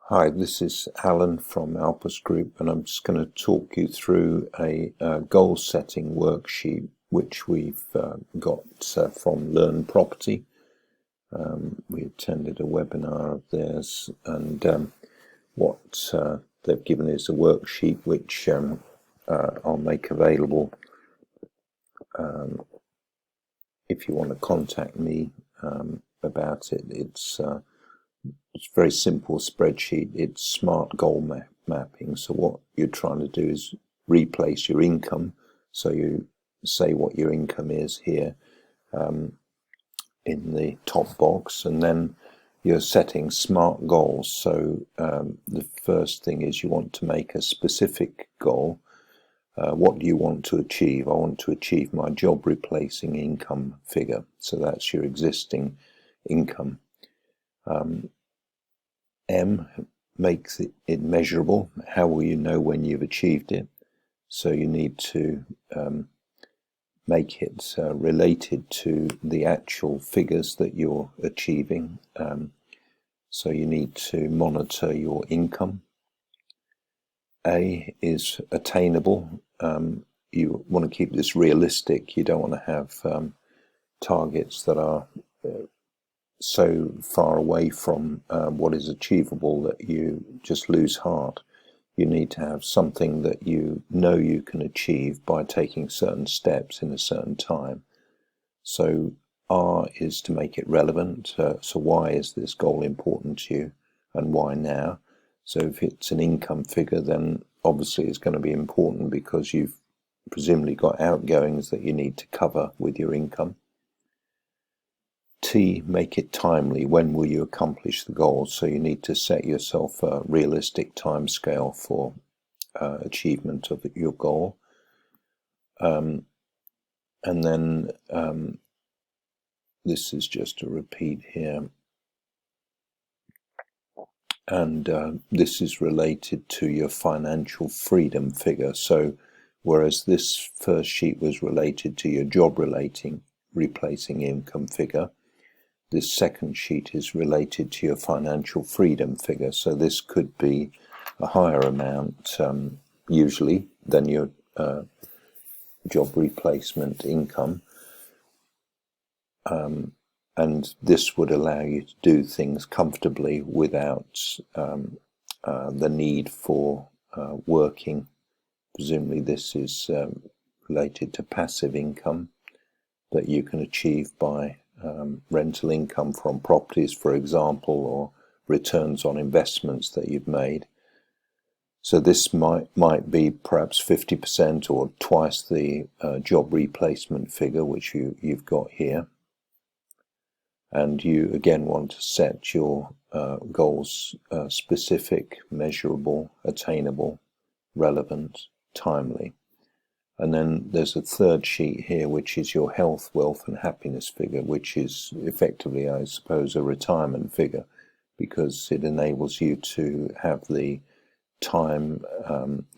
Hi, this is Alan from Alpus Group, and I'm just going to talk you through a goal setting worksheet which we've got from Lurn Property. We attended a webinar of theirs, and what they've given is a worksheet which I'll make available if you want to contact me about it. It's a very simple spreadsheet. It's smart goal mapping. So what you're trying to do is replace your income. So you say what your income is here in the top box, and then you're setting smart goals. So the first thing is you want to make a specific goal. What do you want to achieve? I want to achieve my job replacing income figure. So that's your existing income. M makes it measurable. How will you know when you've achieved it? So you need to make it related to the actual figures that you're achieving. So you need to monitor your income. A is attainable. You want to keep this realistic. You don't want to have targets that are so far away from what is achievable that you just lose heart. You need to have something that you know you can achieve by taking certain steps in a certain time. So R is to make it relevant. So why is this goal important to you, and why now? So if it's an income figure, then obviously it's going to be important because you've presumably got outgoings that you need to cover with your income. T, make it timely. When will you accomplish the goal? So you need to set yourself a realistic time scale for achievement of your goal. And then this is just a repeat here. And this is related to your financial freedom figure. So whereas this first sheet was related to your job replacing income figure, this second sheet is related to your financial freedom figure. So this could be a higher amount usually than your job replacement income. And this would allow you to do things comfortably without the need for working. Presumably this is related to passive income that you can achieve by rental income from properties, for example, or returns on investments that you've made. So this might be perhaps 50% or twice the job replacement figure which you've got here. And you again want to set your goals specific, measurable, attainable, relevant, timely. And then there's a third sheet here, which is your health, wealth, and happiness figure, which is effectively, I suppose, a retirement figure, because it enables you to have the time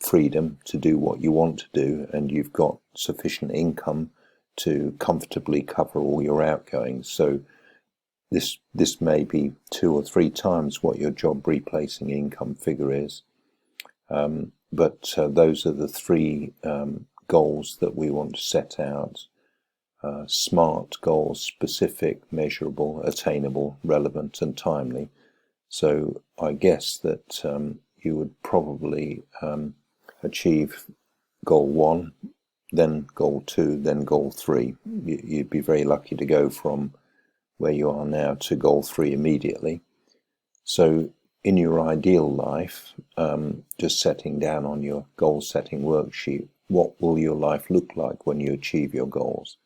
freedom to do what you want to do, and you've got sufficient income to comfortably cover all your outgoings. So this may be 2 or 3 times what your job replacing income figure is. But those are the 3 goals that we want to set out. SMART goals: specific, measurable, attainable, relevant, and timely. So I guess that you would probably achieve goal 1, then goal 2, then goal 3. You'd be very lucky to go from where you are now to goal 3 immediately. So in your ideal life, just setting down on your goal setting worksheet, what will your life look like when you achieve your goals?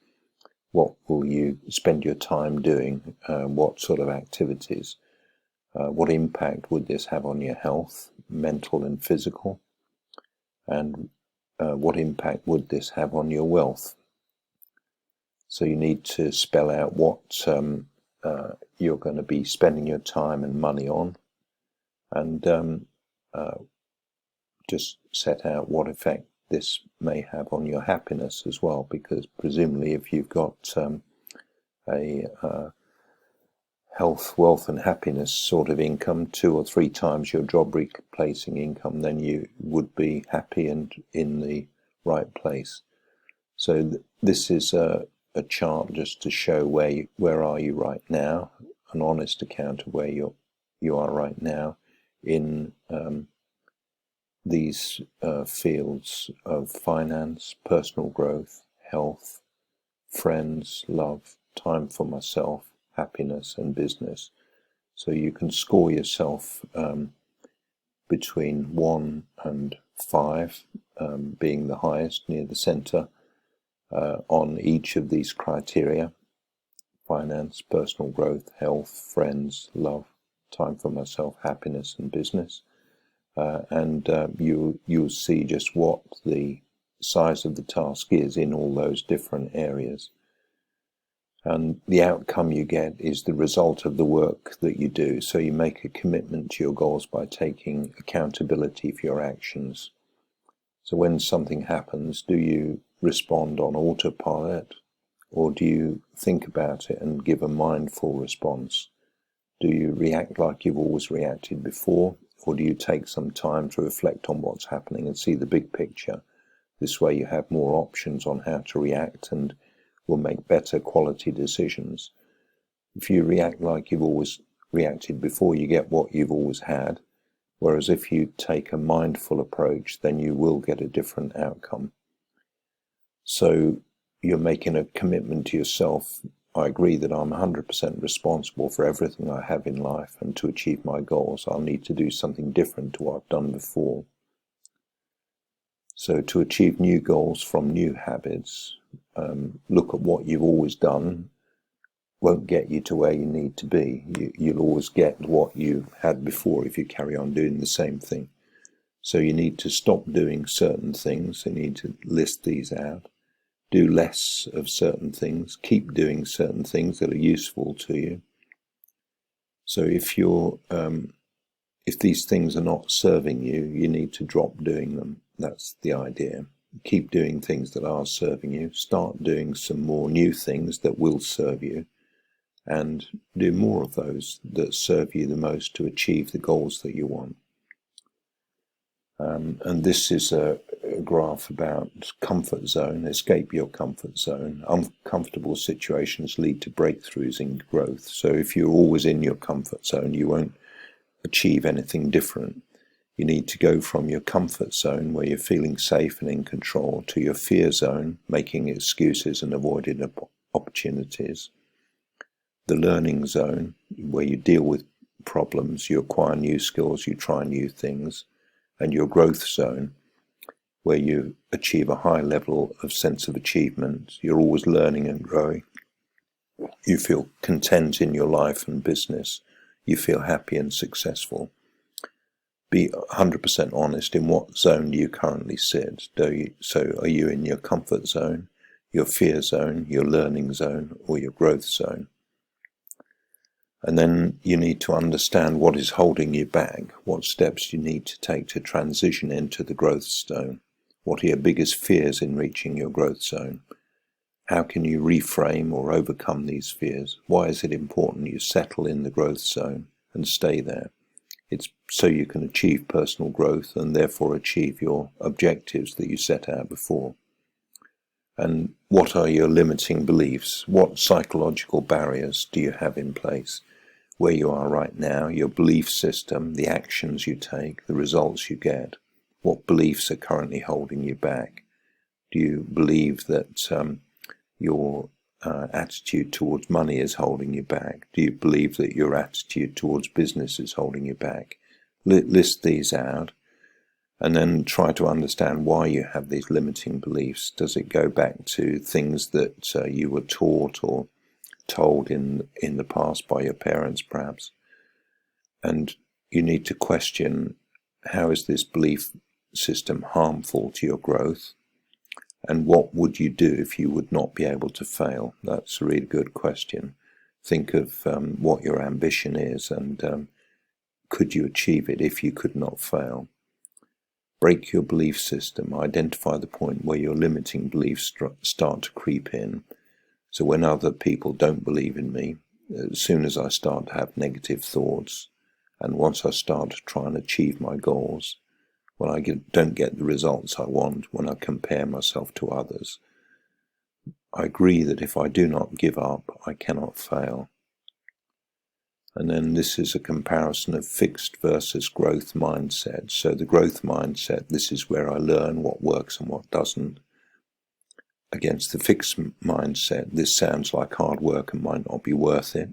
What will you spend your time doing? What sort of activities? What impact would this have on your health, mental and physical? And what impact would this have on your wealth? So you need to spell out what you're going to be spending your time and money on, and just set out what effect this may have on your happiness as well, because presumably if you've got a health, wealth and happiness sort of income, 2 or 3 times your job replacing income, then you would be happy and in the right place. So this is a chart just to show where are you right now, an honest account of where you are right now in these fields of finance, personal growth, health, friends, love, time for myself, happiness and business. So you can score yourself between 1 and 5, being the highest near the center, on each of these criteria: finance, personal growth, health, friends, love, time for myself, happiness and business. You'll see just what the size of the task is in all those different areas. And the outcome you get is the result of the work that you do. So you make a commitment to your goals by taking accountability for your actions. So when something happens, do you respond on autopilot, or do you think about it and give a mindful response? Do you react like you've always reacted before, or do you take some time to reflect on what's happening and see the big picture? This way you have more options on how to react and will make better quality decisions. If you react like you've always reacted before, you get what you've always had, whereas if you take a mindful approach, then you will get a different outcome. So you're making a commitment to yourself. I agree that I'm 100% responsible for everything I have in life, and to achieve my goals, I'll need to do something different to what I've done before. So to achieve new goals from new habits, look at what you've always done won't get you to where you need to be. You'll always get what you had before if you carry on doing the same thing. So you need to stop doing certain things. You need to list these out. Do less of certain things. Keep doing certain things that are useful to you. So if these things are not serving you, you need to drop doing them. That's the idea. Keep doing things that are serving you. Start doing some more new things that will serve you, and do more of those that serve you the most to achieve the goals that you want. And this is a graph about comfort zone. Escape your comfort zone. Uncomfortable situations lead to breakthroughs in growth. So if you're always in your comfort zone, you won't achieve anything different. You need to go from your comfort zone, where you're feeling safe and in control, to your fear zone, making excuses and avoiding opportunities. The learning zone, where you deal with problems, you acquire new skills, you try new things. And your growth zone, where you achieve a high level of sense of achievement. You're always learning and growing. You feel content in your life and business. You feel happy and successful. Be 100% honest in what zone do you currently sit. So are you in your comfort zone, your fear zone, your learning zone, or your growth zone? And then you need to understand what is holding you back, what steps you need to take to transition into the growth zone. What are your biggest fears in reaching your growth zone? How can you reframe or overcome these fears? Why is it important you settle in the growth zone and stay there? It's so you can achieve personal growth and therefore achieve your objectives that you set out before. And what are your limiting beliefs? What psychological barriers do you have in place? Where you are right now, your belief system, the actions you take, the results you get. What beliefs are currently holding you back? Do you believe that your attitude towards money is holding you back? Do you believe that your attitude towards business is holding you back? List these out, and then try to understand why you have these limiting beliefs. Does it go back to things that you were taught or told in the past by your parents, perhaps? And you need to question, how is this belief system harmful to your growth? And what would you do if you would not be able to fail? That's a really good question. Think of what your ambition is, and could you achieve it if you could not fail? Break your belief system. Identify the point where your limiting beliefs start to creep in. So when other people don't believe in me, as soon as I start to have negative thoughts, and once I start to try and achieve my goals, when I don't get the results I want, when I compare myself to others, I agree that if I do not give up, I cannot fail. And then this is a comparison of fixed versus growth mindset. So the growth mindset, this is where I learn what works and what doesn't. Against the fixed mindset, this sounds like hard work and might not be worth it.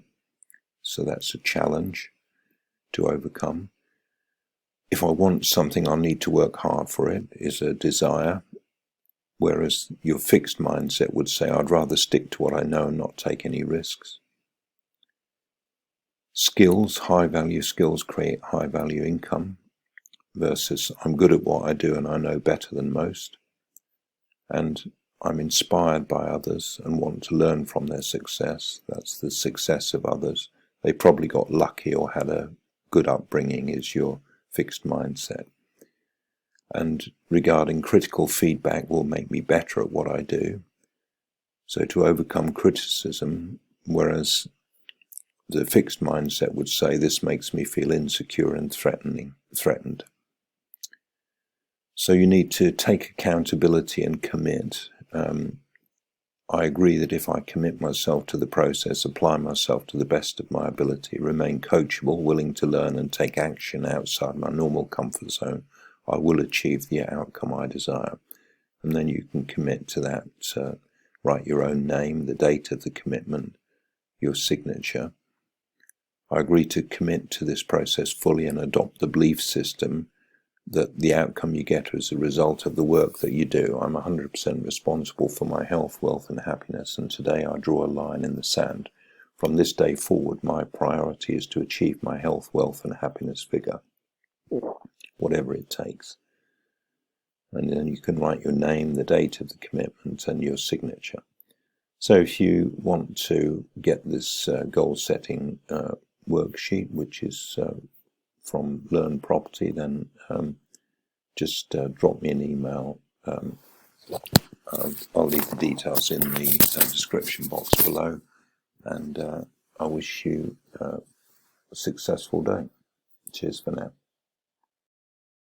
So that's a challenge to overcome. If I want something, I'll need to work hard for it, is a desire. Whereas your fixed mindset would say, I'd rather stick to what I know and not take any risks. Skills, high-value skills create high-value income, versus I'm good at what I do and I know better than most. And I'm inspired by others and want to learn from their success. That's the success of others. They probably got lucky or had a good upbringing, is your fixed mindset. And regarding critical feedback will make me better at what I do. So to overcome criticism, whereas the fixed mindset would say this makes me feel insecure and threatened. So you need to take accountability and commit. I agree that if I commit myself to the process, apply myself to the best of my ability, remain coachable, willing to learn and take action outside my normal comfort zone, I will achieve the outcome I desire. And then you can commit to that. Write your own name, the date of the commitment, your signature. I agree to commit to this process fully and adopt the belief system that the outcome you get as a result of the work that you do. I'm 100% responsible for my health, wealth and happiness, and today I draw a line in the sand. From this day forward, my priority is to achieve my health, wealth and happiness figure, whatever it takes. And then you can write your name, the date of the commitment and your signature. So if you want to get this goal setting worksheet, which is from Lurn Property, then just drop me an email. I'll leave the details in the description box below, and I wish you a successful day. Cheers for now.